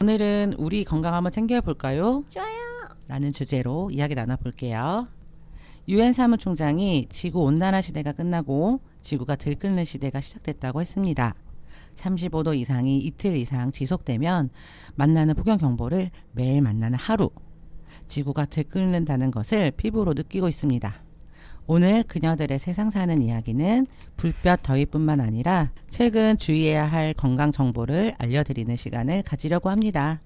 오늘은 우리 건강 한번 챙겨볼까요? 좋아요. 라는 주제로 이야기 나눠볼게요. 유엔 사무총장이 지구 온난화 시대가 끝나고 지구가 들끓는 시대가 시작됐다고 했습니다. 35도 이상이 이틀 이상 지속되면 만나는 폭염경보를 매일 만나는 하루, 지구가 들끓는다는 것을 피부로 느끼고 있습니다. 오늘 그녀들의 세상 사는 이야기는 불볕 더위뿐만 아니라 최근 주의해야 할 건강 정보를 알려드리는 시간을 가지려고 합니다.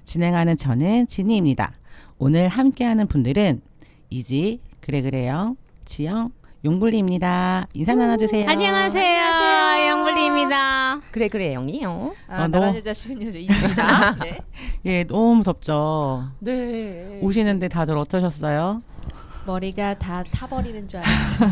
진행하는 저는 지니입니다. 오늘 함께하는 분들은 이지, 그래요, 지영, 용블리입니다. 인사 나눠주세요. 안녕하세요. 영블리입니다. 그래 영이요. 나란 여자 쉬운 여자 이입니다. 네. 예, 너무 덥죠. 네. 오시는데 다들 어떠셨어요? 머리가 다 타버리는 줄 알았어요.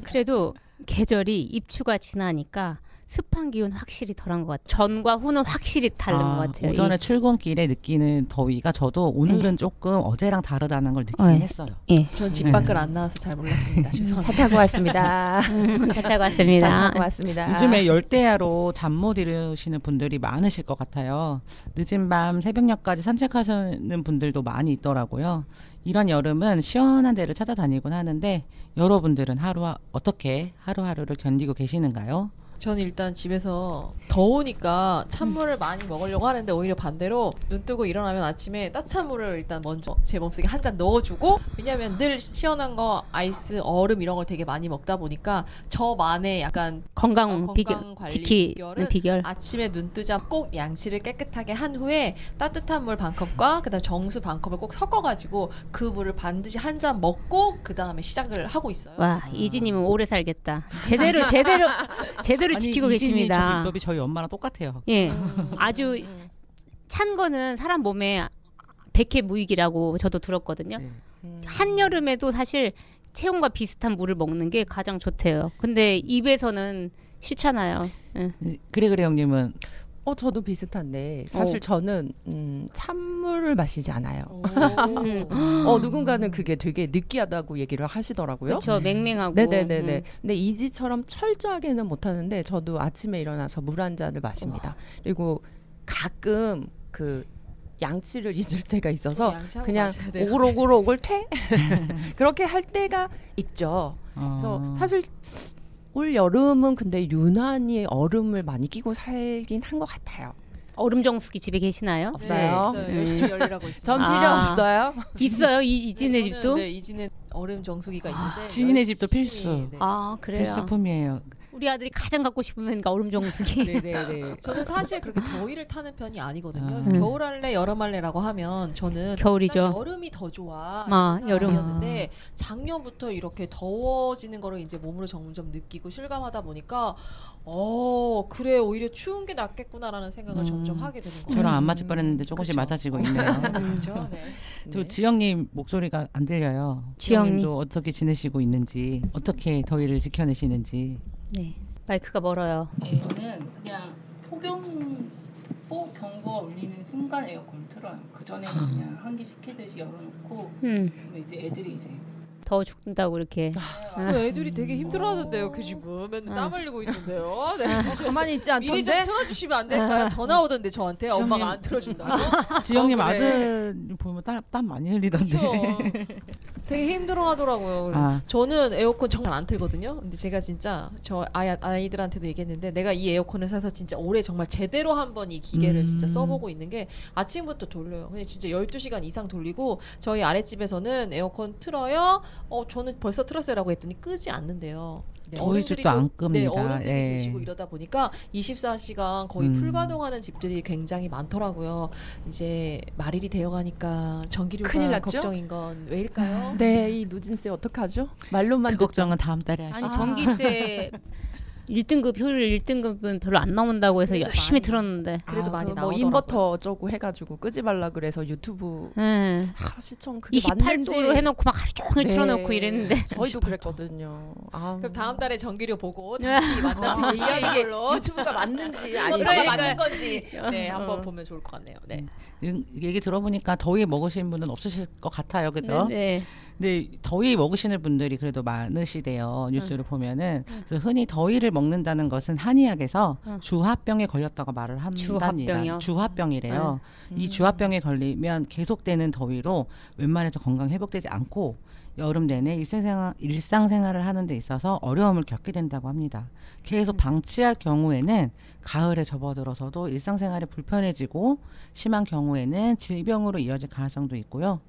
그래도 계절이 입추가 지나니까 습한 기운 확실히 덜한 것 같아요. 전과 후는 확실히 다른 것 같아요. 오전에 출근길에 느끼는 더위가 저도 오늘은 조금 어제랑 다르다는 걸 느끼긴 했어요. 예. 전 집 밖을 안 나와서 잘 몰랐습니다. 죄송합니다. 차 타고 왔습니다. 잘 타고 왔습니다. 차 타고 왔습니다. 요즘에 열대야로 잠 못 이루시는 분들이 많으실 것 같아요. 늦은 밤 새벽녘까지 산책하시는 분들도 많이 있더라고요. 이런 여름은 시원한 데를 찾아다니곤 하는데 여러분들은 어떻게 하루하루를 견디고 계시는가요? 저는 일단 집에서 더우니까 찬물을 많이 먹으려고 하는데 오히려 반대로 눈 뜨고 일어나면 아침에 따뜻한 물을 일단 먼저 제 몸속에 한 잔 넣어주고, 왜냐면 늘 시원한 거 아이스 얼음 이런 걸 되게 많이 먹다 보니까 저만의 약간 건강 건강 관리 지키는 비결은 비결. 아침에 눈 뜨자 꼭 양치를 깨끗하게 한 후에 따뜻한 물 반 컵과 그다음 정수 반 컵을 꼭 섞어가지고 그 물을 반드시 한 잔 먹고 그 다음에 시작을 하고 있어요. 와, 이지님은 오래 살겠다. 제대로 지키고 이진이 계십니다. 저 비법이 저희 엄마랑 똑같아요. 예, 아주 찬 거는 사람 몸에 백해무익이라고 저도 들었거든요. 네. 한여름에도 사실 체온과 비슷한 물을 먹는 게 가장 좋대요. 근데 입에서는 싫잖아요. 예. 그래 형님은 저도 비슷한데 사실 저는 찬물을 마시지 않아요. 누군가는 그게 되게 느끼하다고 얘기를 하시더라고요. 그렇죠. 맹맹하고. 네네네네. 근데 이지처럼 철저하게는 못하는데 저도 아침에 일어나서 물 한 잔을 마십니다. 그리고 가끔 그 양치를 잊을 때가 있어서 양치하고 그냥 마셔야 돼요. 오글오글 퇴 그렇게 할 때가 있죠. 그래서 사실 올 여름은 근데 유난히 얼음을 많이 끼고 살긴 한 것 같아요. 얼음 정수기 집에 계시나요? 없어요. 네, 있어요. 열심히 열리라고 있어요. 전 필요 없어요. 있어요. 이진의 저는, 집도? 네, 이진의 얼음 정수기가 있는데 지인의 집도 열심히, 필수. 네. 아, 그래요. 필수품이에요. 우리 아들이 가장 갖고 싶으면 얼음 정수기. 네네네. 저는 사실 그렇게 더위를 타는 편이 아니거든요. 그래서 겨울 할래, 여름 할래라고 하면 저는 겨울이죠. 난 여름이 더 좋아. 여름. 사람이었는데 작년부터 이렇게 더워지는 거를 이제 몸으로 점점 느끼고 실감하다 보니까 그래 오히려 추운 게 낫겠구나라는 생각을 점점 하게 되는 거예요. 저랑 안 맞을 뻔했는데 조금씩 그쵸. 맞아지고 있네요. 그렇죠. 네. 저 지영님 목소리가 안 들려요. 지영님도 어떻게 지내시고 있는지, 어떻게 더위를 지켜내시는지. 네. 마이크가 멀어요. 저는 그냥 폭염보 경보가 울리는 순간 에어컨 틀어요. 그 전에는 그냥 환기시 키듯이 열어놓고 그러면 이제 애들이 이제 더워 죽는다고 이렇게. 애들이 되게 힘들어하는데요, 그 집은 맨날 땀 흘리고 있는데요. 네. 가만히 있지 미리 좀 않던데? 틀어주시면 안 될까요? 전화 오던데 저한테 지영님. 엄마가 안 틀어준다고. 지영님 그래. 아들 보면 땀 많이 흘리던데. 그렇죠. 되게 힘들어하더라고요. 아. 저는 에어컨 정말 안 틀거든요. 근데 제가 진짜 저 아이들한테도 얘기했는데 내가 이 에어컨을 사서 진짜 올해 정말 제대로 한번 이 기계를 진짜 써보고 있는 게 아침부터 돌려요. 그냥 진짜 12시간 이상 돌리고 저희 아랫집에서는 에어컨 틀어요. 저는 벌써 틀었어요라고 했더니 끄지 않는데요. 네, 저희 집도 안 끕니다. 네, 어른들이 예. 계시고 이러다 보니까 24시간 거의 풀가동하는 집들이 굉장히 많더라고요. 이제 말일이 되어가니까 큰일 전기료가 났죠? 걱정인 건 왜일까요? 네, 이 누진세 어떡하죠? 말로만 그 걱정은 다음 달에 하시죠. 아니 전기세 1등급 효율 1등급은 별로 안 나온다고 해서 그래도 열심히 많이 틀었는데. 그래도 많이 뭐 나오더라고요. 인버터 어쩌고 해가지고 끄지 말라 그래서 유튜브 시청 그게 28도로 맞는지 해놓고 막 하루 종일 틀어놓고 이랬는데. 저희도 그랬거든요. 그럼 다음 달에 전기료 보고 다시 만나서 이게 얘기하는 걸로 유튜브가 맞는지 이거가 아닌지 맞는 건지 네 한번 보면 좋을 것 같네요. 네. 얘기 들어보니까 더위 먹으시는 분은 없으실 것 같아요, 그죠? 네. 근데 더위 먹으시는 분들이 그래도 많으시대요. 뉴스를 보면은 그래서 흔히 더위를 먹는다는 것은 한의학에서 주화병에 걸렸다고 말을 한답니다. 주화병이요? 주화병이래요. 이 주화병에 걸리면 계속되는 더위로 웬만해서 건강 회복되지 않고 여름 내내 일상생활을 하는 데 있어서 어려움을 겪게 된다고 합니다. 계속 방치할 경우에는 가을에 접어들어서도 일상생활이 불편해지고 심한 경우에는 질병으로 이어질 가능성도 있고요.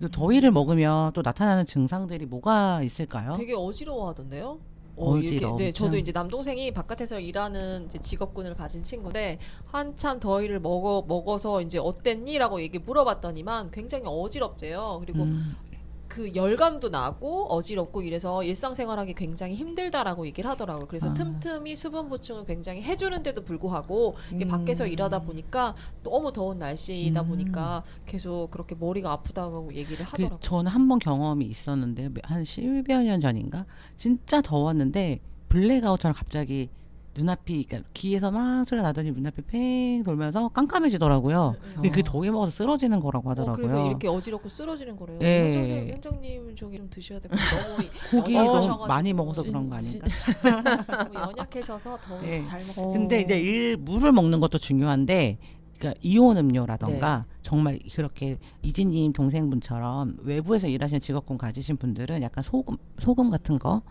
또 더위를 먹으면 또 나타나는 증상들이 뭐가 있을까요? 되게 어지러워하던데요. 어지럽죠. 네, 저도 이제 남동생이 바깥에서 일하는 이제 직업군을 가진 친구인데 한참 더위를 먹어서 이제 어땠니?라고 얘기 물어봤더니만 굉장히 어지럽대요. 그리고 그 열감도 나고 어지럽고 이래서 일상생활하기 굉장히 힘들다라고 얘기를 하더라고요. 그래서 틈틈이 수분 보충을 굉장히 해주는데도 불구하고 이게 밖에서 일하다 보니까 너무 더운 날씨이다 보니까 계속 그렇게 머리가 아프다고 얘기를 하더라고요. 저는 한 번 경험이 있었는데 한 10여 년 전인가 진짜 더웠는데 블랙아웃처럼 갑자기 눈앞이 그러니까 귀에서 막 소리가 나더니 눈앞이 팽 돌면서 깜깜해지더라고요. 그 더위 먹어서 쓰러지는 거라고 하더라고요. 그래서 이렇게 어지럽고 쓰러지는 거래요. 예. 현장님 저기 좀 드셔야 될 것 같아요. 너무 고기 너무 연약하셔가지고 많이 먹어서 그런 거 아닌가? 너무 연약하셔서 더위 예. 잘 먹겠어요. 근데 이제 물을 먹는 것도 중요한데 그러니까 이온 음료라던가 정말 그렇게 이진님 동생분처럼 외부에서 일하시는 직업군 가지신 분들은 약간 소금 같은 거,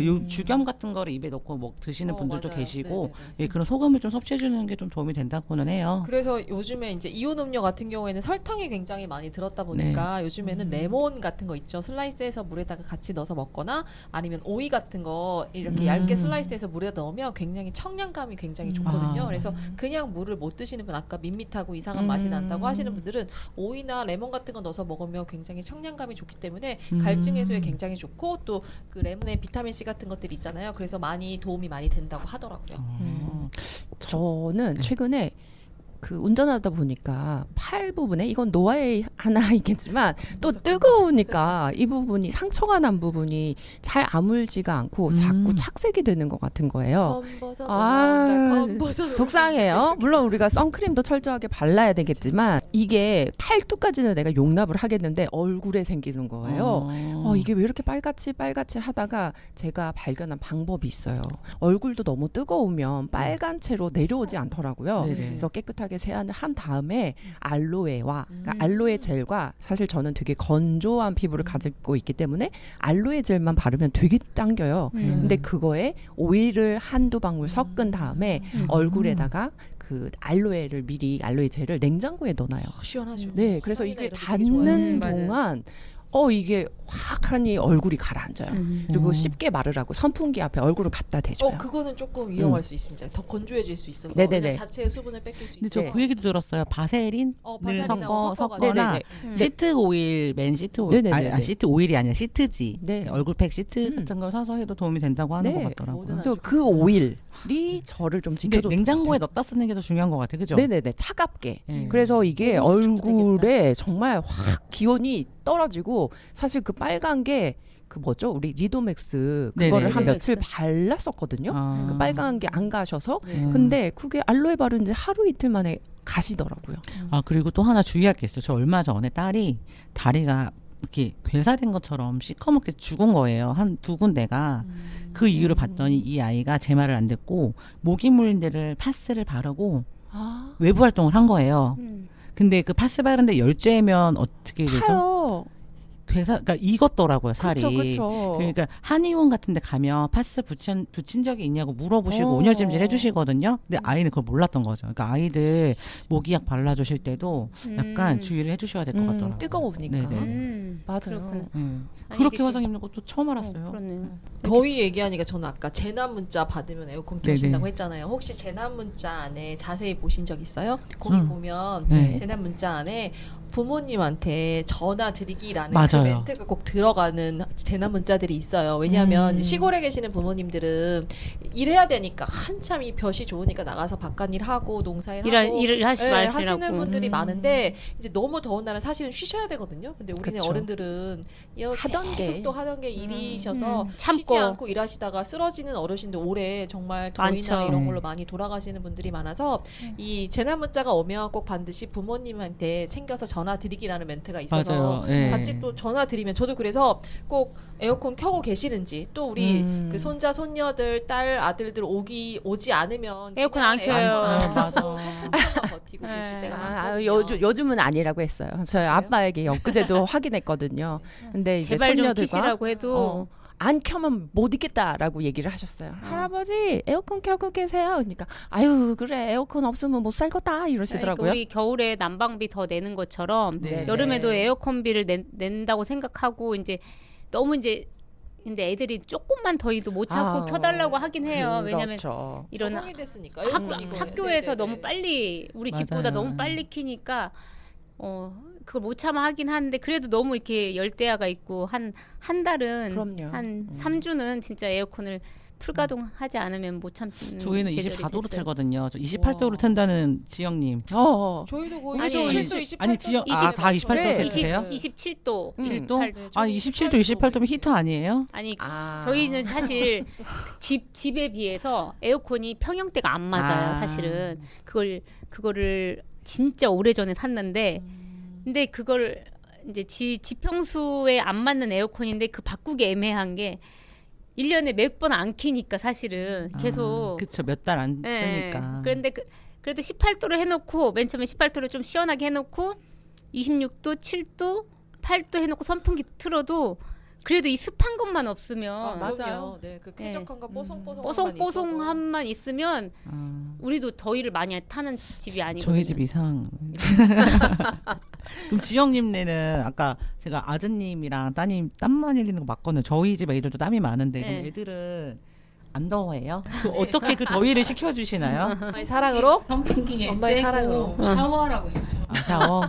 요 죽염 같은 거를 입에 넣고 드시는 분들도 맞아요. 계시고 네네네. 예, 그런 소금을 좀 섭취해 주는 게 좀 도움이 된다고는 해요. 그래서 요즘에 이제 이온 음료 같은 경우에는 설탕이 굉장히 많이 들었다 보니까 요즘에는 레몬 같은 거 있죠. 슬라이스해서 물에다가 같이 넣어서 먹거나 아니면 오이 같은 거 이렇게 얇게 슬라이스해서 물에 넣으면 굉장히 청량감이 굉장히 좋거든요. 그래서 그냥 물을 못 드시는 분 아까 밋밋하고 이상한 맛이 난다고 하시는 분들은 오이나 레몬 같은 거 넣어서 먹으면 굉장히 청량감이 좋기 때문에 갈증 해소에 굉장히 좋고 또 그 레몬에 비타민 C 같은 것들이 있잖아요. 그래서 도움이 많이 된다고 하더라고요. 저는 최근에 그 운전하다 보니까 팔 부분에 이건 노화의 하나이겠지만 또 뜨거우니까 이 부분이 상처가 난 부분이 잘 아물지가 않고 자꾸 착색이 되는 것 같은 거예요. 속상해요. 물론 우리가 선크림도 철저하게 발라야 되겠지만 이게 팔뚝까지는 내가 용납을 하겠는데 얼굴에 생기는 거예요. 이게 왜 이렇게 빨갛지 하다가 제가 발견한 방법이 있어요. 얼굴도 너무 뜨거우면 빨간 채로 내려오지 않더라고요. 네네. 그래서 깨끗하게 세안을 한 다음에 알로에와 그러니까 알로에 젤과 사실 저는 되게 건조한 피부를 가지고 있기 때문에 알로에 젤만 바르면 되게 당겨요. 근데 그거에 오일을 한두 방울 섞은 다음에 얼굴에다가 그 알로에 젤을 냉장고에 넣어놔요. 시원하죠. 네, 그래서 이게 산이나 이런 거 되게 닿는 좋아해요. 동안 이게 확 하니 얼굴이 가라앉아요. 그리고 쉽게 마르라고 선풍기 앞에 얼굴을 갖다 대줘요. 그거는 조금 위험할 수 있습니다. 더 건조해질 수 있어서 네네네. 그냥 자체의 수분을 뺏길 수 근데 있어요. 저 그 얘기도 들었어요. 바세린을 바세린하고 섞거나 네네네. 시트 오일, 맨 시트 오일, 네네네. 아니 시트 오일이 아니라 시트지. 네. 얼굴팩 시트 같은 걸 사서 해도 도움이 된다고 하는 네. 것 같더라고요. 뭐든 그래서 그 오일이 저를 좀 근데 지켜줘. 냉장고에 넣다 쓰는 게 더 중요한 것 같아요. 그죠? 네네네, 차갑게. 네. 그래서 이게 너무 얼굴에 정말 확 기온이 떨어지고 사실 그 빨간 게 그 뭐죠? 우리 리도맥스 그거를 네네. 한 며칠 리도맥스. 발랐었거든요. 아. 그 빨간 게 안 가셔서. 네. 근데 그게 알로에 바른 지 하루 이틀 만에 가시더라고요. 그리고 또 하나 주의할 게 있어요. 저 얼마 전에 딸이 다리가 이렇게 괴사된 것처럼 시커멓게 죽은 거예요. 한 두 군데가. 그 이유를 봤더니 이 아이가 제 말을 안 듣고 모기 물린 데를 파스를 바르고 외부 활동을 한 거예요. 근데 그 파스 바른데 열죄면 어떻게 되죠? 타요. 그러니까 익었더라고요, 살이. 그쵸. 그러니까 한의원 같은 데 가면 파스 붙인 적이 있냐고 물어보시고 온열찜질 해주시거든요. 근데 아이는 그걸 몰랐던 거죠. 그러니까 아이들 모기약 발라주실 때도 약간 주의를 해주셔야 될 것 같더라고요. 뜨거우니까. 네네. 맞아요. 그렇구나. 그렇게 이렇게- 화상 입는 것도 처음 알았어요. 그렇네요. 더위 얘기하니까 저는 아까 재난 문자 받으면 에어컨 네네. 켜신다고 했잖아요. 혹시 재난 문자 안에 자세히 보신 적 있어요? 거기 보면 네. 재난 문자 안에 부모님한테 전화 드리기라는 맞아요. 그 멘트가 꼭 들어가는 재난 문자들이 있어요. 왜냐하면 이제 시골에 계시는 부모님들은 일해야 되니까 한참 이 볕이 좋으니까 나가서 바깥일 하고 농사일 하고 일을 하시지 네, 마시라고. 하시는 분들이 많은데 이제 너무 더운 날은 사실은 쉬셔야 되거든요. 근데 우리는 그쵸. 어른들은 하던 계속 게. 또 하던 게 일이셔서 참고. 쉬지 않고 일하시다가 쓰러지는 어르신들 올해 정말 더위나 많죠. 이런 걸로 많이 돌아가시는 분들이 많아서 이 재난 문자가 오면 꼭 반드시 부모님한테 챙겨서 전화 전화 드리기라는 멘트가 있어서 맞아요. 예. 같이 또 전화 드리면 저도 그래서 꼭 에어컨 켜고 계시는지 또 우리 그 손자 손녀들 딸 아들들 오지 않으면 에어컨 그냥 안 켜요. 에어컨 안 켜고 맞아. 3분만 버티고 계실 때가 많거든요. 요즘은 아니라고 했어요. 저희 아빠에게 엊그제도 확인했거든요. 근데 이제 제발 좀 손녀들과 키시라고 해도 안 켜면 못 있겠다라고 얘기를 하셨어요. 할아버지 에어컨 켜고 계세요. 그러니까 아유 그래 에어컨 없으면 못 살겠다 이러시더라고요. 그러니까 우리 겨울에 난방비 더 내는 것처럼 네. 여름에도 에어컨비를 낸다고 생각하고 이제 너무 이제 근데 애들이 조금만 더위도 못 참고 켜달라고 하긴 해요. 왜냐면 그렇죠. 이런 적응이 됐으니까 학교에서 너무 빨리 우리 집보다 맞아요. 너무 빨리 키니까 그걸 못 참아 하긴 하는데 그래도 너무 이렇게 열대야가 있고 한 달은 그럼요. 한 3주는 진짜 에어컨을 풀가동하지 않으면 못 참는 저희는 계절이 24도로 됐어요. 틀거든요. 28도로 튼다는 지영님. 저희도 거의 아니, 27도, 28도. 아니, 지역- 아, 다 28도 네. 세트예요? 27도. 20도? 네, 아, 저희 27도, 28도면 히터 아니에요? 아니 아. 저희는 사실 집에 비해서 에어컨이 평형대가 안 맞아요. 아. 사실은 그거를 진짜 오래전에 샀는데 근데 그걸 이제 지평수에 안 맞는 에어컨인데 그 바꾸기 애매한 게 1년에 몇 번 안 키니까 사실은 계속 그쵸, 몇 달 안 예. 쓰니까. 그런데 그래도 18도로 해놓고 맨 처음에 18도로 좀 시원하게 해놓고 26도, 7도, 8도 해놓고 선풍기 틀어도 그래도 이 습한 것만 없으면 맞아요. 네, 그 쾌적함과 뽀송뽀송함만 뽀송뽀송함만 있으면 아, 우리도 더위를 많이 타는 집이 아니거든요. 저희 집 이상. 그럼 지영님네는 아까 제가 아드님이랑 따님 땀만 흘리는 거 맞거든요. 저희 집 애들도 땀이 많은데 그럼 네. 애들은 안 더워해요? 어떻게 그 더위를 식혀주시나요? 엄마의 사랑으로? 선풍기에 엄마의 세고 사랑으로. 샤워하라고 해요. 아, 샤워?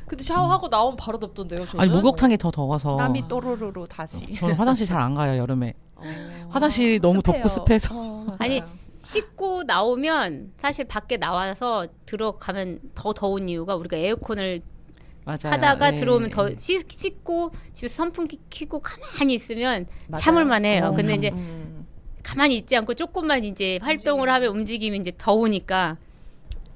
근데 샤워하고 나오면 바로 덥던데요. 저는? 아니 목욕탕이 더 더워서 땀이 또르르르 다시. 저는 화장실 잘 안 가요 여름에. 어. 화장실이 너무 습해요. 덥고 습해서. 아니 씻고 나오면 사실 밖에 나와서 들어가면 더 더운 이유가 우리가 에어컨을 맞아요. 하다가 예. 들어오면 더 씻고 집에서 선풍기 켜고 가만히 있으면 맞아요. 참을만 해요. 근데 참- 이제 가만히 있지 않고 조금만 이제 활동을 하면 움직이면 이제 더우니까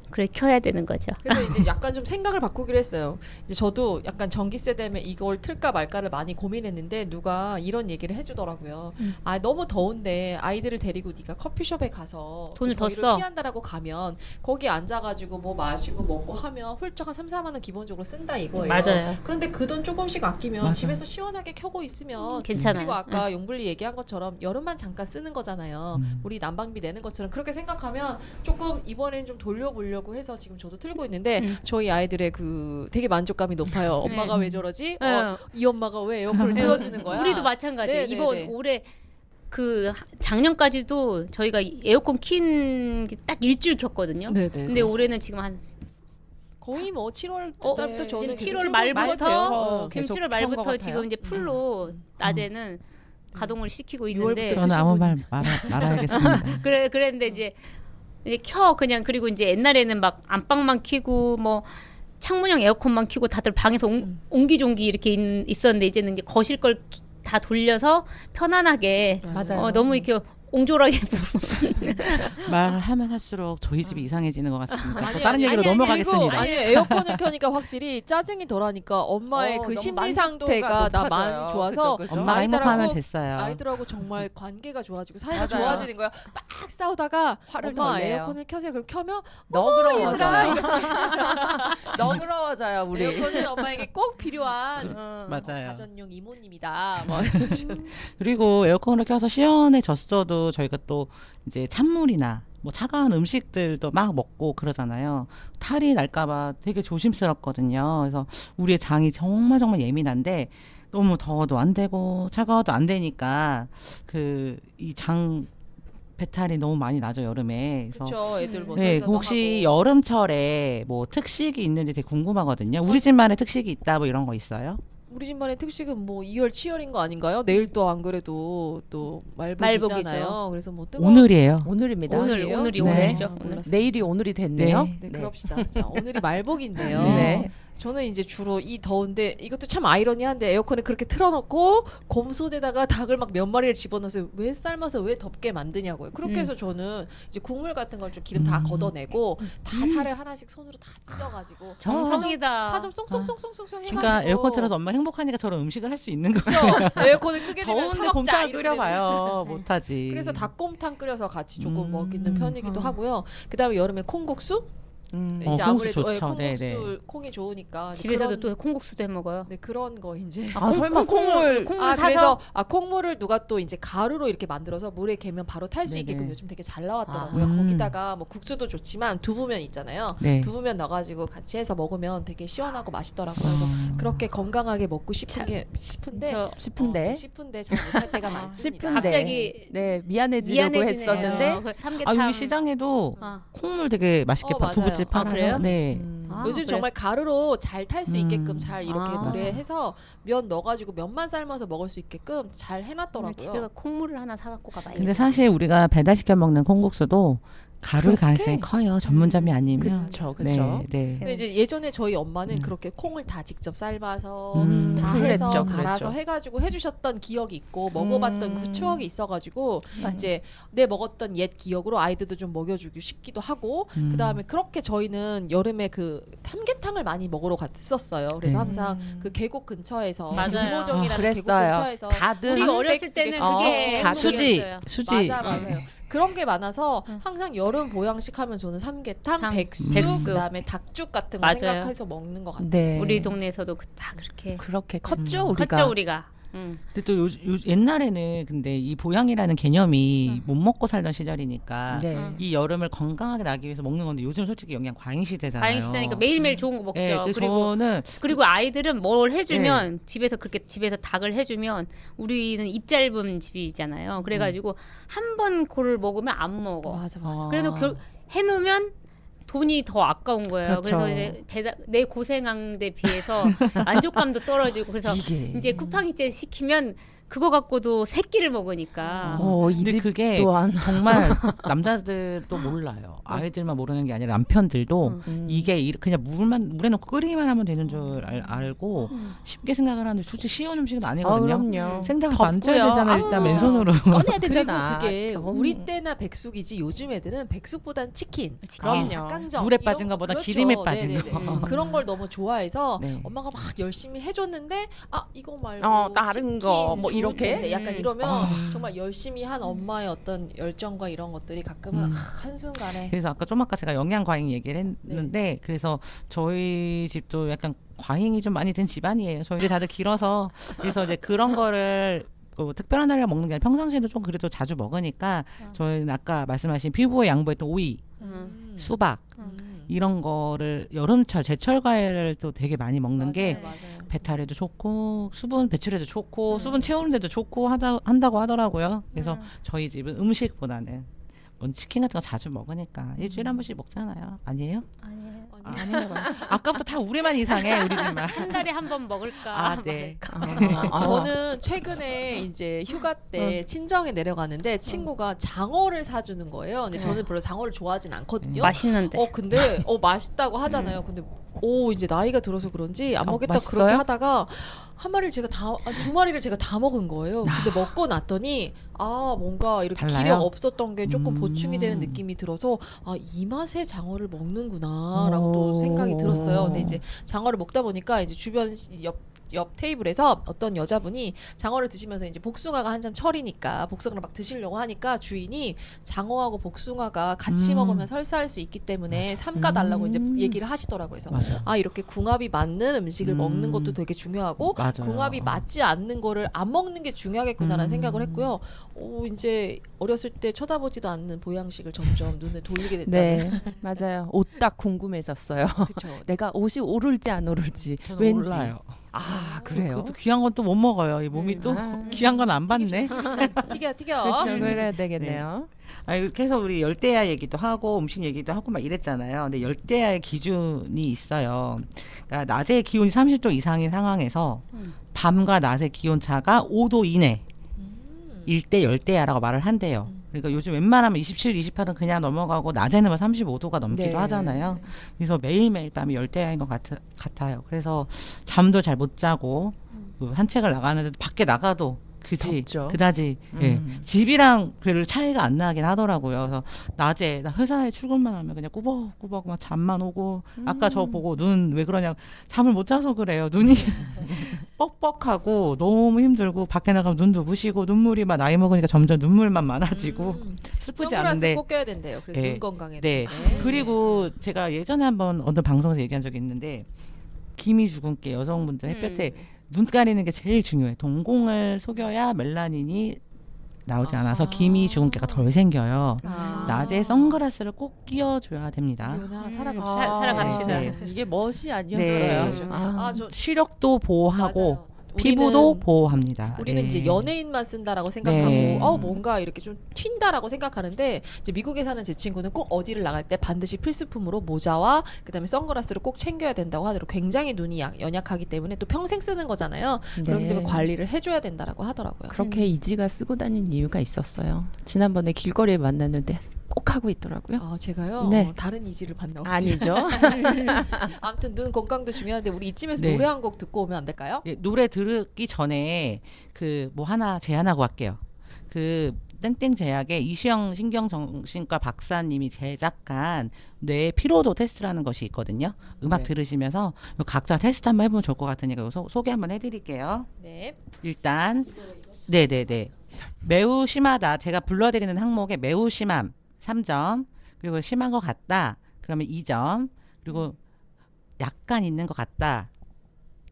그래 켜야 되는 거죠. 그래서 이제 약간 좀 생각을 바꾸기로 했어요. 이제 저도 약간 전기세 되면 이걸 틀까 말까를 많이 고민했는데 누가 이런 얘기를 해주더라고요. 아 너무 더운데 아이들을 데리고 네가 커피숍에 가서 돈을 그 더 더위를 써. 피한다라고 가면 거기 앉아가지고 뭐 마시고 먹고 하면 훌쩍 한 3-4만 원 기본적으로 쓴다 이거예요. 맞아요. 그런데 그 돈 조금씩 아끼면 맞아. 집에서 시원하게 켜고 있으면 괜찮아요. 그리고 아까 용블리 얘기한 것처럼 여름만 잠깐 쓰는 거잖아요. 음. 우리 난방비 내는 것처럼 그렇게 생각하면 조금 이번에는 좀 돌려보려고 해서 지금 저도 틀고 있는데 저희 아이들의 그 되게 만족감이 높아요. 엄마가 왜 저러지? 이 엄마가 왜 에어컨을 틀어주는 거야? 우리도 마찬가지. 네, 이번 네, 네. 올해 그 작년까지도 저희가 에어컨 킨 딱 일주일 켰거든요. 네네. 근데 올해는 지금 한 거의 뭐 7월 어, 달부터 저는 지금 계속 7월 틀고 말부터 계속 지금 7월 켠것 말부터 같아요. 지금 이제 풀로 낮에는 가동을 시키고 6월부터 있는데 저는 아무 말 말아야겠습니다. 그랬는데 이제 켜 그냥 그리고 이제 옛날에는 막 안방만 켜고 뭐 창문형 에어컨만 켜고 다들 방에서 옹기종기 이렇게 있었는데 이제는 이제 거실 걸 다 돌려서 편안하게 맞아요. 너무 이렇게 옹졸하게 말하면 할수록 저희 집이 이상해지는 것 같습니다. 아니, 다른 아니, 얘기로 아니, 아니, 넘어가겠습니다. 아니 에어컨을 켜니까 확실히 짜증이 덜하니까 엄마의 그 너무 심리 만족도가 상태가 나 높아져요. 많이 좋아서 그죠, 그죠? 엄마가 행복하면 아이들하고- 됐어요. 아이들하고 정말 관계가 좋아지고 사이가 맞아요. 좋아지는 거야. 막 싸우다가 화를 엄마 덜 내요. 에어컨을 켜세요. 그럼 켜면 너그러워져요. 너그러워져요 우리. 에어컨은 엄마에게 꼭 필요한 맞아요. 가전용 이모님이다. 뭐. 그리고 에어컨을 켜서 시원해졌어도 저희가 또 이제 찬물이나 뭐 차가운 음식들도 막 먹고 그러잖아요. 탈이 날까봐 되게 조심스럽거든요. 그래서 우리의 장이 정말 예민한데 너무 더워도 안 되고 차가워도 안 되니까 그 이 장 배탈이 너무 많이 나죠 여름에. 그래서 그렇죠. 애들 뭐 네, 설사도 혹시 하고. 여름철에 뭐 특식이 있는지 되게 궁금하거든요. 우리 집만의 특식이 있다 뭐 이런 거 있어요? 우리 집만의 특식은 뭐 2월 치열인 거 아닌가요? 내일 또 안 그래도 또 말복이잖아요. 말복이죠. 그래서 뭐 뜨거운 오늘이에요. 오늘입니다. 오늘이에요? 오늘이 네. 오늘이죠. 몰랐어요. 내일이 오늘이 됐네요. 네, 그럽시다. 자, 오늘이 말복인데요. 네. 저는 이제 주로 이 더운데 이것도 참 아이러니한데 에어컨을 그렇게 틀어놓고 곰솥에다가 닭을 막 몇 마리를 집어넣어서 왜 삶아서 왜 덥게 만드냐고요. 그렇게 해서 저는 이제 국물 같은 걸 좀 기름 다 걷어내고 다 살을 하나씩 손으로 다 찢어가지고 정성이다. 파좀 쏙쏙쏙쏙쏙 해가지고 그러니까 에어컨 틀어서 엄마 행복하니까 저런 음식을 할 수 있는 거죠. 그렇죠. 에어컨을 끄게 되면 더운데 사 먹자 곰탕 이렇게 끓여봐요. 못하지. 그래서 닭곰탕 끓여서 같이 조금 먹이는 편이기도 하고요. 그다음에 여름에 콩국수 이제 콩국수 아무래도 좋죠. 콩국수 네네. 콩이 좋으니까 집에서도 그런, 또 콩국수도 해 먹어요. 네 그런 거 이제 설마 콩을 사서 그래서 콩물을 누가 또 이제 가루로 이렇게 만들어서 물에 개면 바로 탈 수 네네. 있게끔 요즘 되게 잘 나왔더라고요. 거기다가 뭐 국수도 좋지만 두부면 있잖아요. 네. 두부면 넣어가지고 같이 해서 먹으면 되게 시원하고 맛있더라고요. 그래서 그렇게 건강하게 먹고 싶은데 싶은데 잘 못할 때가 많습니다. 싶은데 갑자기 네 미안해지려고 미안해지네요. 했었는데 그 삼계탕. 여기 시장에도 어. 콩물 되게 맛있게 맞아요. 두부집 아, 팔아요. 그래요? 네. 요즘 그래. 정말 가루로 잘 탈 수 있게끔 잘 이렇게 아. 물에 해서 면 넣어가지고 면만 삶아서 먹을 수 있게끔 잘 오늘 해놨더라고요. 집에 가 콩물을 하나 사갖고 가봐요. 근데 사실 우리가 배달시켜 먹는 콩국수도 가루일 가능성이 커요. 전문점이 아니면. 그렇죠, 네, 그렇죠. 네. 근데 이제 예전에 저희 엄마는 그렇게 콩을 다 직접 삶아서 다 그랬죠, 해서 그랬죠. 갈아서 해가지고 해주셨던 기억이 있고 먹어봤던 그 추억이 있어가지고 맞아요. 이제 내 먹었던 옛 기억으로 아이들도 좀 먹여주기 싶기도 하고 그 다음에 그렇게 저희는 여름에 그 삼계탕을 많이 먹으러 갔었어요. 그래서 네. 항상 그 계곡 근처에서 맞아요. 우모정이라는 계곡 그랬어요. 근처에서 가든 우리가 어렸을 때는 그게 다 수지, 행복이었어요. 수지. 맞아요. 그런 게 많아서 항상 여름 보양식 하면 저는 삼계탕, 백숙, 그다음에 닭죽 같은 거 맞아요. 생각해서 먹는 것 같아요. 네. 우리 동네에서도 다 그렇게 그렇게 컸죠 우리가. 컸죠 우리가. 근데 또 옛날에는 근데 이 보양이라는 개념이 못 먹고 살던 시절이니까 네. 이 여름을 건강하게 나기 위해서 먹는 건데 요즘 솔직히 영양 과잉 시대잖아요. 과잉 시대니까 매일매일 좋은 거 먹죠. 네, 저는 그리고 아이들은 뭘 해주면 집에서 그렇게 집에서 닭을 해주면 우리는 입 짧은 집이잖아요. 그래가지고 한 번 그걸 먹으면 안 먹어. 맞아. 그래도 해놓으면 돈이 더 아까운 거예요. 그렇죠. 그래서 이제 내 고생한 데 비해서 만족감도 떨어지고 그래서 이게. 이제 쿠팡이제 시키면 그거 갖고도 세 끼를 먹으니까 이 근데 집 그게 또한 정말 남자들도 몰라요. 아이들만 모르는 게 아니라 남편들도 이게 그냥 물에 넣고 끓이기만 하면 되는 줄 알고 쉽게 생각을 하는데 솔직히 쉬운 음식은 아니거든요. 그럼요. 생닭을 덥고요. 만져야 되잖아요. 일단 맨손으로. 꺼내야 되잖아. 그리고 그게 저건 우리 때나 백숙이지 요즘 애들은 백숙보단 치킨, 그럼요. 닭강정 물에 이런 빠진 거보다 그렇죠. 기름에 빠진 네네네. 거. 그런 걸 너무 좋아해서 네. 엄마가 막 열심히 해줬는데 이거 말고 다른 치킨 거 뭐 좋을 이렇게? 텐데 약간 이러면 정말 열심히 한 엄마의 어떤 열정과 이런 것들이 가끔은 한순간에 그래서 좀 아까 제가 영양 과잉 얘기를 했는데 그래서 저희 집도 약간 과잉이 좀 많이 된 집안이에요. 저희 다들 길어서 그래서 이제 그런 거를 특별한 날에 먹는 게 아니라 평상시에도 좀 그래도 자주 먹으니까 저희는 아까 말씀하신 피부에 양보했던 오이, 수박 이런 거를 여름철 제철 과일을 또 되게 많이 먹는 게 맞아요. 배탈에도 좋고 수분 배출에도 좋고 수분 채우는 데도 좋고 한다고 하더라고요. 그래서 저희 집은 음식보다는 치킨 같은 거 자주 먹으니까 일주일에 한 번씩 먹잖아요. 아니에요? 아니에요. 아닌가 봐요. 아까부터 다 우리만 이상해. 우리 집만. 한 달에 한 번 먹을까? 네. 저는 최근에 이제 휴가 때 친정에 내려가는데 친구가 장어를 사주는 거예요. 근데 저는 별로 장어를 좋아하진 않거든요. 맛있는데. 근데 맛있다고 하잖아요. 근데 이제 나이가 들어서 그런지 안 먹겠다 맛있어요? 그렇게 하다가 두 마리를 제가 다 먹은 거예요. 근데 먹고 났더니 뭔가 이렇게 달라요? 기력 없었던 게 조금 보충이 되는 느낌이 들어서 이 맛에 장어를 먹는구나라고 또 생각이 들었어요. 근데 이제 장어를 먹다 보니까 이제 주변 옆 테이블에서 어떤 여자분이 장어를 드시면서 이제 복숭아가 한참 철이니까 복숭아를 막 드시려고 하니까 주인이 장어하고 복숭아가 같이 먹으면 설사할 수 있기 때문에 삼가 달라고 이제 얘기를 하시더라고요. 그래서 맞아. 이렇게 궁합이 맞는 음식을 먹는 것도 되게 중요하고 맞아요. 궁합이 맞지 않는 거를 안 먹는 게 중요하겠구나라는 생각을 했고요. 이제 어렸을 때 쳐다보지도 않는 보양식을 점점 눈에 돌리게 됐다는. 네 맞아요. 옷 딱 궁금해졌어요. 그렇죠. 내가 옷이 오를지 안 오를지 저는 왠지. 몰라요. 그래요? 그것도 귀한 건 또 못 먹어요. 이 몸이 또 귀한 건 안 받네. 튀겨. 그렇죠. 그래야 되겠네요. 이렇게 해서 우리 열대야 얘기도 하고 음식 얘기도 하고 막 이랬잖아요. 근데 열대야의 기준이 있어요. 그러니까 낮에 기온이 30도 이상인 상황에서 밤과 낮의 기온 차가 5도 이내 일 때 열대야라고 말을 한대요. 그러니까 요즘 웬만하면 27, 28은 그냥 넘어가고 낮에는 35도가 넘기도 네. 하잖아요. 그래서 매일매일 밤이 열대야인 것 같아요. 그래서 잠도 잘 못 자고 산책을 나가는데 밖에 나가도 덥죠. 그다지 예. 집이랑 별 차이가 안 나긴 하더라고요. 그래서 낮에 나 회사에 출근만 하면 그냥 꾸벅꾸벅 막 잠만 오고 아까 저 보고 눈 왜 그러냐 잠을 못 자서 그래요. 눈이 뻑뻑하고 너무 힘들고 밖에 나가면 눈도 부시고 눈물이 막 나이 먹으니까 점점 눈물만 많아지고 슬프지 선글라스 않은데 꼭 껴야 된대요. 그래서 네. 눈 건강에. 네. 그리고 제가 예전에 한번 어느 방송에서 얘기한 적이 있는데 기미 주근깨 여성분들 햇볕에 눈 가리는 게 제일 중요해. 동공을 속여야 멜라닌이 나오지 않아서 기미 주근깨가 덜 생겨요. 낮에 선글라스를 꼭 끼워줘야 됩니다. 오늘 하나 살아갑시다. 살아갑시다. 네. 이게 멋이 아니었어요. 네. 아, 저 시력도 보호하고 맞아요. 피부도 우리는 보호합니다. 우리는 네. 이제 연예인만 쓴다라고 생각하고 네. 뭔가 이렇게 좀 튄다라고 생각하는데 이제 미국에 사는 제 친구는 꼭 어디를 나갈 때 반드시 필수품으로 모자와 그다음에 선글라스를 꼭 챙겨야 된다고 하더라고요. 굉장히 눈이 연약하기 때문에 또 평생 쓰는 거잖아요. 그렇기 네. 때문에 관리를 해줘야 된다라고 하더라고요. 그렇게 이지가 쓰고 다닌 이유가 있었어요. 지난번에 길거리에 만났는데 꼭 하고 있더라고요. 아 제가요 네. 다른 이지를 봤나요? 아니죠. 아무튼 눈 건강도 중요한데 우리 이쯤에서 네. 노래 한 곡 듣고 오면 안 될까요? 예, 노래 들기 전에 그 뭐 하나 제안하고 갈게요. 그 땡땡 제약의 이시영 신경정신과 박사님이 제작한 뇌 피로도 테스트라는 것이 있거든요. 음악 네. 들으시면서 각자 테스트 한번 해보면 좋을 것 같으니까 소개 한번 해드릴게요. 네. 일단 네네네 매우 심하다. 제가 불러드리는 항목에 매우 심함 3점, 그리고 심한 것 같다 그러면 2점, 그리고 약간 있는 것 같다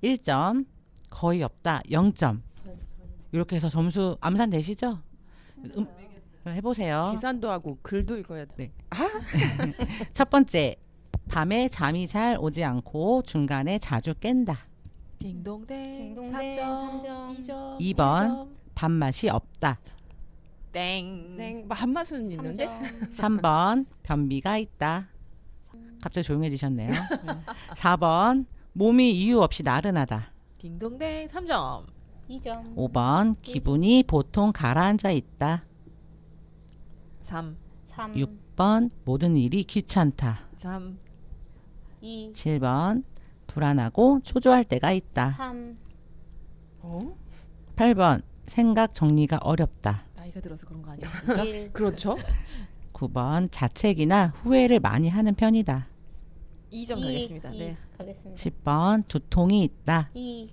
1점, 거의 없다 0점. 이렇게 해서 점수 암산 되시죠? 해보세요. 계산도 하고 글도 읽어야 돼. 네. 첫 번째, 밤에 잠이 잘 오지 않고 중간에 자주 깬다. 딩동댕 딩동댕, 3점, 삼 2점, 2번, 밥맛이 없다. 땡. 네, 한 맛은 있는데. 3번, 변비가 있다. 갑자기 조용해지셨네요. 4번, 몸이 이유 없이 나른하다. 딩동댕 3점. 2점. 5번, 기분이 보통 가라앉아 있다. 3. 3. 6번, 모든 일이 귀찮다. 3. 2. 7번, 불안하고 초조할 때가 있다. 3. 8번, 생각 정리가 어렵다. 나이가 들어서 그런 거 아니었습니까? 1. 그렇죠. 9번, 자책이나 후회를 많이 하는 편이다. 2점 가겠습니다. 네. 가겠습니다. 10번, 두통이 있다. 2.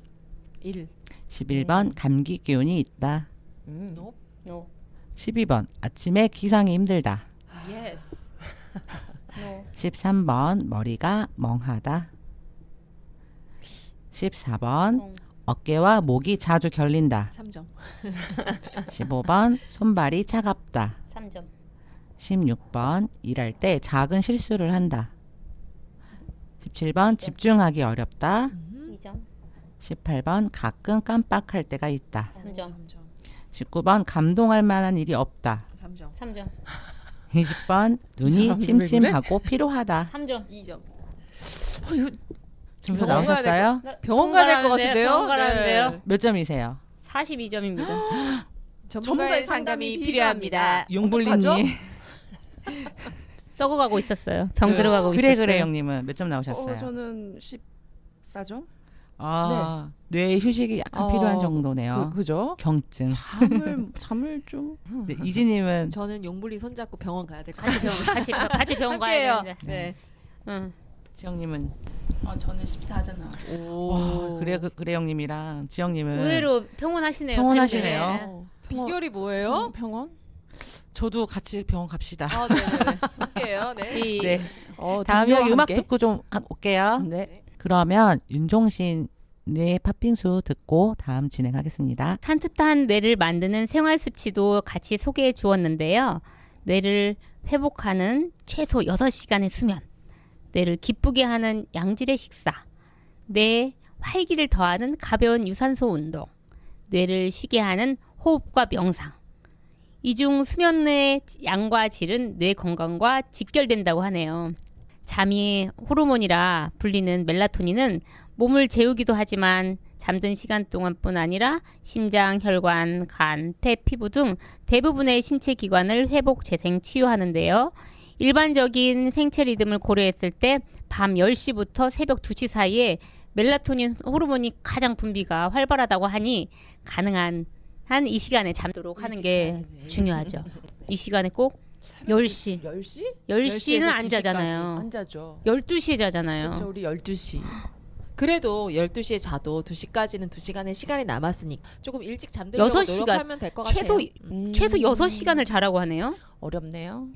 1. 11번, 감기 기운이 있다. 노. 노. 12번, 아침에 기상이 힘들다. 예스. 노. 13번, 머리가 멍하다. 14번, 동. 어깨와 목이 자주 결린다. 3점. 15번, 손발이 차갑다. 3점. 16번, 일할 때 작은 실수를 한다. 17번, 집중하기 어렵다. 2점. 18번, 가끔 깜빡할 때가 있다. 3점. 19번, 감동할 만한 일이 없다. 3점. 3점. 20번, 눈이 사람이 왜 찜찜하고 피로하다. 3점. 2점. 점수 병원 가야 나오셨어요? 병원 가야 될 것 같은데요? 병원 가라는데요. 네. 몇 점이세요? 42점입니다. 전문가의 상담이 필요합니다. 용불리님. 썩어가고 있었어요. 병 들어가고 그래 있었어요. 그래 형님은 몇 점 나오셨어요? 저는 14점. 아, 뇌 휴식이 약간 필요한 정도네요. 그죠? 경증. 잠을 좀. 네, 이지님은 저는 용불리 손잡고 병원 가야 될 것 같아요. 같이 병원 가야 함께해요. 됩니다. 네. 응. 지영님은 저는 14점 나왔어요. 와, 그래 형님이랑 지영님은 의외로 평온하시네요. 평온하시네요. 삶이. 비결이 뭐예요? 병원? 저도 같이 병원 갑시다. 아, 네네. 함께해요. 네. 이 네. 다음 동료와 이야기 음악 함께? 듣고 좀 올게요. 네. 그러면 윤종신의 팥빙수 듣고 다음 진행하겠습니다. 산뜻한 뇌를 만드는 생활 수치도 같이 소개해 주었는데요. 뇌를 회복하는 최소 6시간의 수면, 뇌를 기쁘게 하는 양질의 식사, 뇌에 활기를 더하는 가벼운 유산소 운동, 뇌를 쉬게 하는 호흡과 명상. 이 중 수면의 양과 질은 뇌 건강과 직결된다고 하네요. 잠이 호르몬이라 불리는 멜라토닌은 몸을 재우기도 하지만 잠든 시간 동안뿐 아니라 심장, 혈관, 간, 폐, 피부 등 대부분의 신체 기관을 회복, 재생, 치유하는데요. 일반적인 생체 리듬을 고려했을 때 밤 10시부터 새벽 2시 사이에 멜라토닌 호르몬이 가장 분비가 활발하다고 하니 가능한 한 이 시간에 잠도록 하는 게 중요하죠. 이 시간에 꼭 10시. 10시? 10시는 안 2시까지. 자잖아요. 안 자죠. 12시에 자잖아요. 그렇죠. 우리 12시. 그래도 12시에 자도 2시까지는 2시간의 시간이 남았으니까 조금 일찍 잠들려고 6시간. 노력하면 될 것 같아요. 최소 6시간을 자라고 하네요. 어렵네요.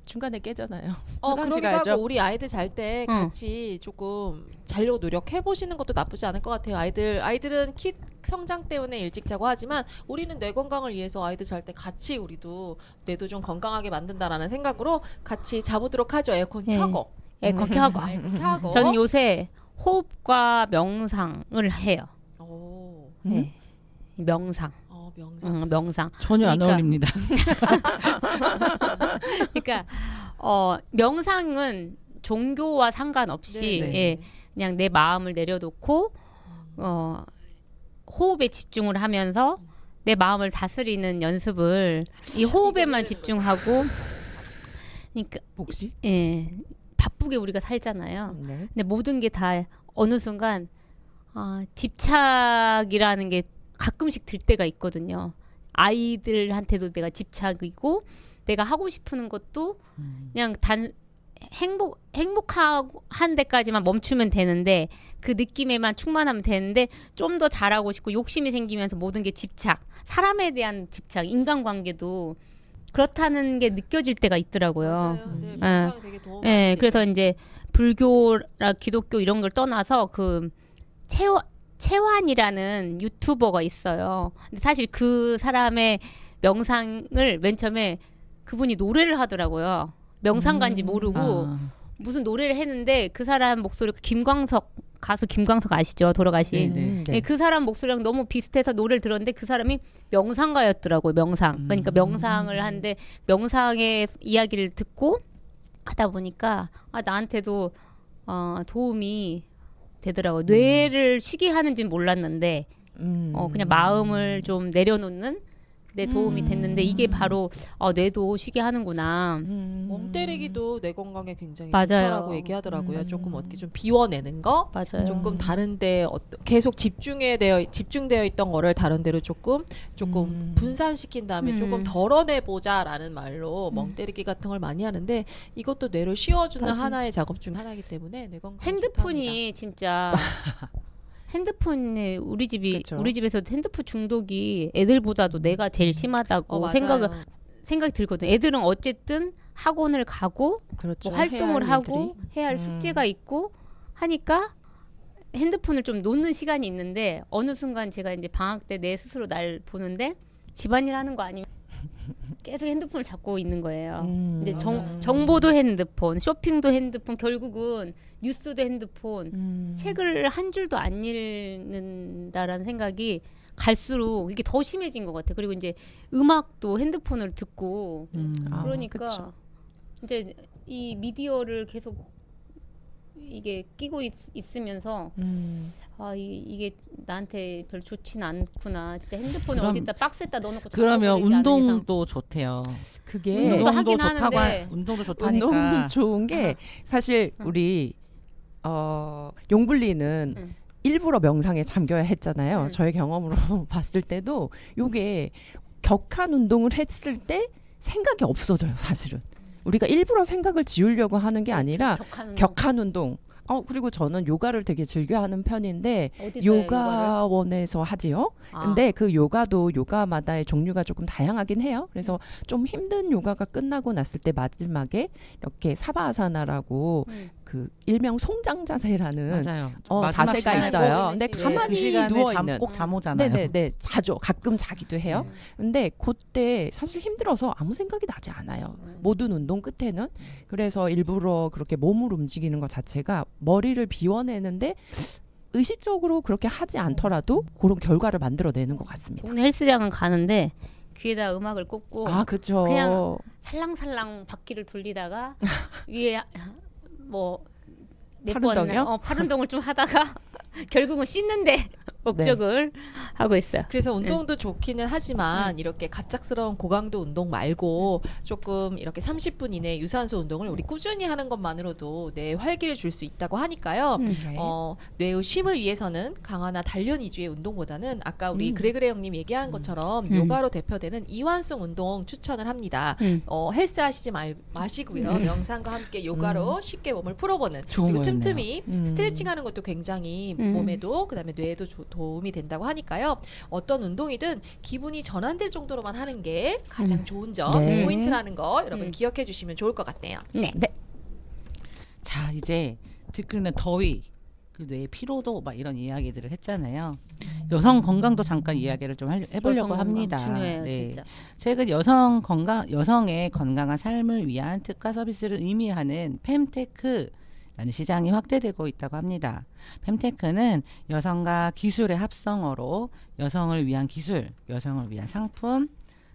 중간에 깨잖아요. 그러기도 화장실 가야죠. 하고 우리 아이들 잘 때 응. 같이 조금 자려고 노력해 보시는 것도 나쁘지 않을 것 같아요. 아이들은 키 성장 때문에 일찍 자고 하지만 우리는 뇌 건강을 위해서 아이들 잘 때 같이 우리도 뇌도 좀 건강하게 만든다라는 생각으로 같이 자보도록 하죠. 에어컨 네. 켜고. 그렇게 하고. 에어컨 켜고. 저는 요새 호흡과 명상을 해요. 오. 네. 명상. 명상. 명상. 전혀 안 그러니까- 어울립니다. 그러니까 명상은 종교와 상관없이 네, 네. 예, 그냥 내 마음을 내려놓고 호흡에 집중을 하면서 내 마음을 다스리는 연습을 이 호흡에만 집중하고 그러니까 복시? 예, 바쁘게 우리가 살잖아요. 네. 근데 모든 게 다 어느 순간 집착이라는 게 가끔씩 들 때가 있거든요. 아이들한테도 내가 집착이고 내가 하고 싶은 것도 그냥 행복하고 한 데까지만 멈추면 되는데 그 느낌에만 충만하면 되는데 좀 더 잘하고 싶고 욕심이 생기면서 모든 게 집착, 사람에 대한 집착, 인간관계도 그렇다는 게 느껴질 때가 있더라고요. 맞아요. 네, 명상 되게 도움. 예, 그래서 이제 불교라 기독교 이런 걸 떠나서 그 채환이라는 유튜버가 있어요. 근데 사실 그 사람의 명상을 맨 처음에 그분이 노래를 하더라고요. 명상가인지 모르고 아, 무슨 노래를 했는데 그 사람 목소리가 가수 김광석 아시죠? 돌아가신. 네. 예, 그 사람 목소리랑 너무 비슷해서 노래를 들었는데 그 사람이 명상가였더라고요. 명상. 그러니까 명상을 하는데 명상의 이야기를 듣고 하다 보니까 나한테도 도움이 되더라고요. 뇌를 쉬게 하는지는 몰랐는데 그냥 마음을 좀 내려놓는 내 도움이 됐는데 이게 바로 뇌도 쉬게 하는구나. 멍 때리기도 뇌 건강에 굉장히 맞아요. 좋다라고 얘기하더라고요. 조금 어떻게 좀 비워내는 거, 맞아요. 조금 다른데 계속 집중되어 있던 거를 다른 데로 조금 분산시킨 다음에 조금 덜어내 보자라는 말로 멍 때리기 같은 걸 많이 하는데 이것도 뇌를 쉬어주는 맞아요. 하나의 작업 중 하나이기 때문에 뇌 건강 핸드폰이 진짜 핸드폰에 우리 그쵸. 집에서도 핸드폰 중독이 애들보다도 내가 제일 심하다고 생각이 들거든. 애들은 어쨌든 학원을 가고 그렇죠. 뭐 활동을 해야 할 하고 일들이. 해야 할 숙제가 있고 하니까 핸드폰을 좀 놓는 시간이 있는데 어느 순간 제가 이제 방학 때 내 스스로 날 보는데 집안일 하는 거 아니면 계속 핸드폰을 잡고 있는 거예요. 이제 맞아요. 정보도 핸드폰, 쇼핑도 핸드폰, 결국은 뉴스도 핸드폰, 책을 한 줄도 안 읽는다라는 생각이 갈수록 이게 더 심해진 것 같아요. 그리고 이제 음악도 핸드폰을 듣고 그러니까 그쵸. 이제 이 미디어를 계속 이게 끼고 있으면서 이게 나한테 별로 좋진 않구나. 진짜 핸드폰을 그럼- 어디다 박스에다 넣어놓고 그러면 잡아버리지 않은 이상. 운동도 좋대요. 그게 운동도 하긴 좋다고 하는데. 운동도 좋다니까. 운동 좋은 게 사실 우리 용불리는 일부러 명상에 잠겨야 했잖아요. 저의 경험으로 봤을 때도 요게 격한 운동을 했을 때 생각이 없어져요. 사실은 우리가 일부러 생각을 지우려고 하는 게 아니라 격한 운동. 그리고 저는 요가를 되게 즐겨하는 편인데 어디서 해요, 요가원에서 하지요. 근데 그 요가도 요가마다의 종류가 조금 다양하긴 해요. 그래서 좀 힘든 요가가 끝나고 났을 때 마지막에 이렇게 사바아사나라고 그 일명 송장 자세라는 맞아요. 자세가 시간에 있어요. 꼭 근데 그 가만히 그 시간에 누워 있는. 꼭 잠 오잖아요. 네네네. 자죠. 가끔 자기도 해요. 근데 그때 사실 힘들어서 아무 생각이 나지 않아요. 모든 운동 끝에는. 그래서 일부러 그렇게 몸을 움직이는 것 자체가 머리를 비워내는데 의식적으로 그렇게 하지 않더라도 그런 결과를 만들어내는 것 같습니다. 동네 헬스장은 가는데 귀에다 음악을 꽂고 그렇죠. 그냥 살랑살랑 바퀴를 돌리다가 위에 뭐 팔 몇 운동이요? 번 팔 운동을 좀 하다가 결국은 씻는데 목적을 하고 있어요. 그래서 운동도 좋기는 하지만 이렇게 갑작스러운 고강도 운동 말고 조금 이렇게 30분 이내 유산소 운동을 우리 꾸준히 하는 것만으로도 뇌에 활기를 줄 수 있다고 하니까요. 네. 뇌의 쉼을 위해서는 강화나 단련 위주의 운동보다는 아까 우리 그레그레 형님 얘기한 것처럼 요가로 대표되는 이완성 운동 추천을 합니다. 헬스 하시지 마시고요. 명상과 함께 요가로 쉽게 몸을 풀어보는 좋은 그리고 거였네요. 틈틈이 스트레칭하는 것도 굉장히 몸에도 그다음에 뇌에도 도움이 된다고 하니까요. 어떤 운동이든 기분이 전환될 정도로만 하는 게 가장 좋은 점 네. 포인트라는 거 여러분 기억해 주시면 좋을 것 같네요. 네. 자, 이제 들끓는 더위, 그 뇌의 피로도 막 이런 이야기들을 했잖아요. 여성 건강도 잠깐 이야기를 좀 해보려고 여성 건강 합니다. 중요해요, 네. 진짜. 최근 여성의 건강한 삶을 위한 특가 서비스를 의미하는 fem테크라는 시장이 확대되고 있다고 합니다. fem테크는 여성과 기술의 합성어로 여성을 위한 기술, 여성을 위한 상품,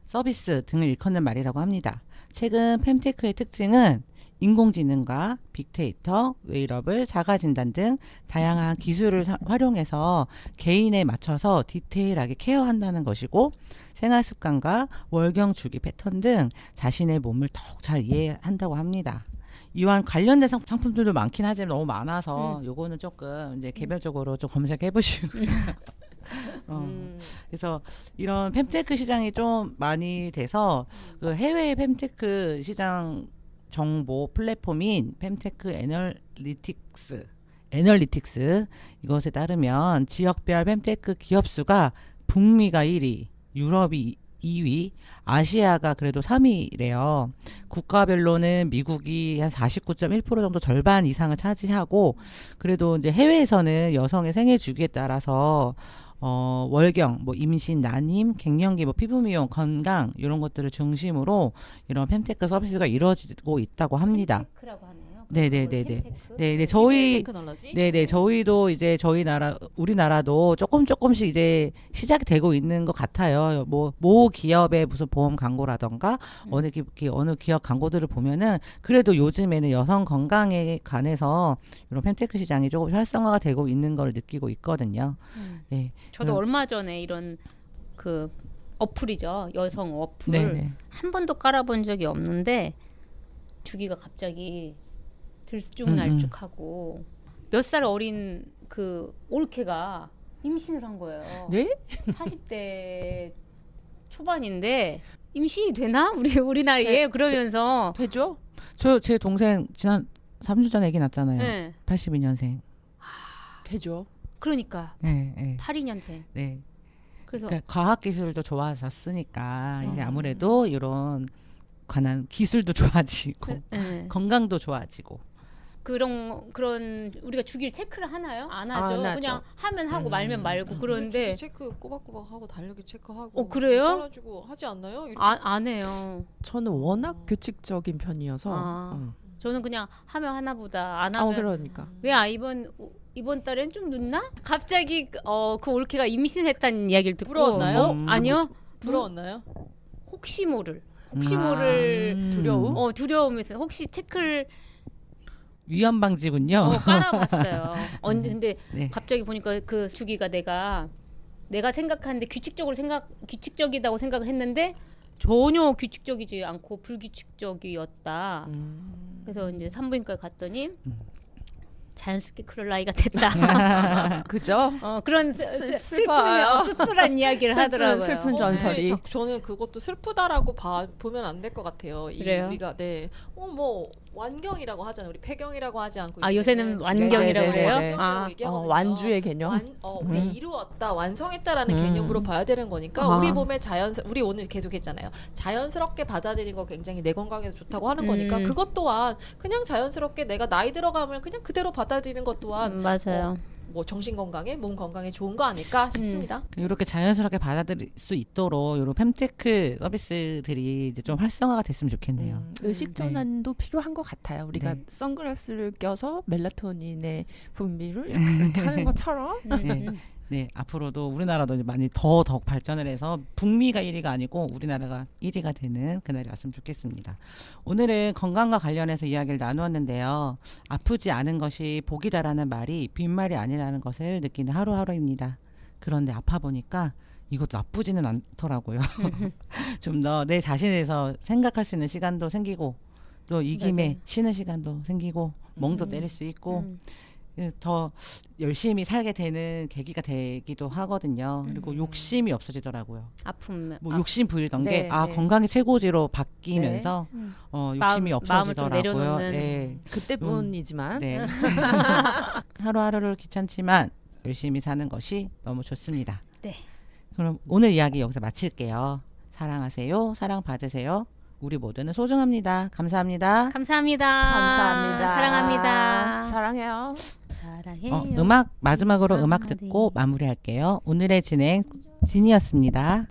서비스 등을 일컫는 말이라고 합니다. 최근 fem테크의 특징은 인공지능과 빅데이터, 웨이러블, 자가진단 등 다양한 기술을 활용해서 개인에 맞춰서 디테일하게 케어한다는 것이고 생활습관과 월경 주기 패턴 등 자신의 몸을 더욱 잘 이해한다고 합니다. 이와 관련된 상품들도 많긴 하지만 너무 많아서 요거는 조금 이제 개별적으로 좀 검색해 보시고 그래서 이런 fem테크 시장이 좀 많이 돼서 그 해외 fem테크 시장 정보 플랫폼인 fem테크 애널리틱스 이것에 따르면 지역별 fem테크 기업 수가 북미가 1위, 유럽이 2위, 아시아가 그래도 3위래요. 국가별로는 미국이 한 49.1% 정도 절반 이상을 차지하고 그래도 이제 해외에서는 여성의 생애 주기에 따라서 월경, 뭐 임신, 난임, 갱년기, 뭐 피부 미용, 건강 이런 것들을 중심으로 이런 fem테크 서비스가 이루어지고 있다고 합니다. fem테크라고 하네요. 네네네네. 네네 저희 테크놀로지. 네네 저희도 이제 저희 나라 우리나라도 조금씩 이제 시작이 되고 있는 것 같아요. 뭐 모 기업의 무슨 보험 광고라던가 어느 기업 광고들을 보면은 그래도 요즘에는 여성 건강에 관해서 이런 fem테크 시장이 조금 활성화가 되고 있는 걸 느끼고 있거든요. 네. 저도 얼마 전에 이런 그 어플이죠. 여성 어플 네네. 한 번도 깔아본 적이 없는데 주기가 갑자기 들쭉날쭉하고 몇 살 어린 그 올케가 임신을 한 거예요. 네? 40대 초반인데 임신이 되나? 우리 나이에 그러면서 되죠? 제 동생 지난 3주 전에 애기 낳았잖아요. 네. 82년생. 되죠. 그러니까 네, 네. 82년생. 네. 그래서 그러니까 과학 기술도 좋아졌으니까 이제 아무래도 이런 관한 기술도 좋아지고 네. 건강도 좋아지고. 그런 우리가 주기를 체크를 하나요? 안 하죠. 안 하죠. 그냥 하면 하고 말면 말고 그러는데 체크 꼬박꼬박 하고 달력에 체크하고. 그래요? 따라주고 하지 않나요? 이렇게. 안 해요. 저는 워낙 규칙적인 편이어서 아. 저는 그냥 하면 하나보다 안 하면 그러니까 왜 이번 달엔 좀 늦나? 갑자기 그 올케가 임신했다는 이야기를 듣고 부러웠나요? 아니요. 부러웠나요? 혹시 모를 두려움? 두려움에서 혹시 체크를 위험 방지군요. 깔아봤어요. 근데 네. 갑자기 보니까 그 주기가 내가 생각하는데 규칙적이다고 생각을 했는데 전혀 규칙적이지 않고 불규칙적이었다. 그래서 이제 산부인과에 갔더니 자연스럽게 그럴 나이가 됐다. 그죠? 그런 슬퍼요. 씁쓸한 이야기를 하더라고요. 슬픈 전설이. 네, 저는 그것도 슬프다라고 보면 안 될 것 같아요. 그래요? 우리가 뭐 완경이라고 하잖아요. 우리 폐경이라고 하지 않고 요새는 이제는 완경이라고 네네네. 그래요? 네. 완경이라고 얘기하거든요. 완주의 개념. 우리 이루었다, 완성했다라는 개념으로 봐야 되는 거니까 우리 몸에 우리 오늘 계속 했잖아요. 자연스럽게 받아들이는 거 굉장히 내 건강에 좋다고 하는 거니까 그것 또한 그냥 자연스럽게 내가 나이 들어가면 그냥 그대로 받아들이는 것 또한 맞아요. 뭐 정신 건강에 몸 건강에 좋은 거 아닐까 싶습니다. 이렇게 자연스럽게 받아들일 수 있도록 이런 fem테크 서비스들이 이제 좀 활성화가 됐으면 좋겠네요. 의식 전환도 필요한 것 같아요. 우리가 네. 선글라스를 껴서 멜라토닌의 분비를 이렇게 하는 것처럼 네. 네, 앞으로도 우리나라도 이제 많이 더 발전을 해서 북미가 1위가 아니고 우리나라가 1위가 되는 그날이 왔으면 좋겠습니다. 오늘은 건강과 관련해서 이야기를 나누었는데요. 아프지 않은 것이 복이다라는 말이 빈말이 아니라는 것을 느끼는 하루하루입니다. 그런데 아파 보니까 이것도 나쁘지는 않더라고요. 좀 더 내 자신에서 생각할 수 있는 시간도 생기고 또 이 김에 맞아요. 쉬는 시간도 생기고 멍도 때릴 수 있고 더 열심히 살게 되는 계기가 되기도 하거든요. 그리고 욕심이 없어지더라고요. 아픔. 뭐 욕심 부리던 네, 게 네. 건강이 최고지로 바뀌면서 욕심이 마음을 좀 없어지더라고요. 내려놓는. 네. 그때뿐이지만 네. 하루하루를 귀찮지만 열심히 사는 것이 너무 좋습니다. 네. 그럼 오늘 이야기 여기서 마칠게요. 사랑하세요. 사랑 받으세요. 우리 모두는 소중합니다. 감사합니다. 감사합니다. 감사합니다. 사랑합니다. 사랑해요. 사랑해요. 마지막으로 음악 듣고 마무리할게요. 오늘의 진행 진이었습니다.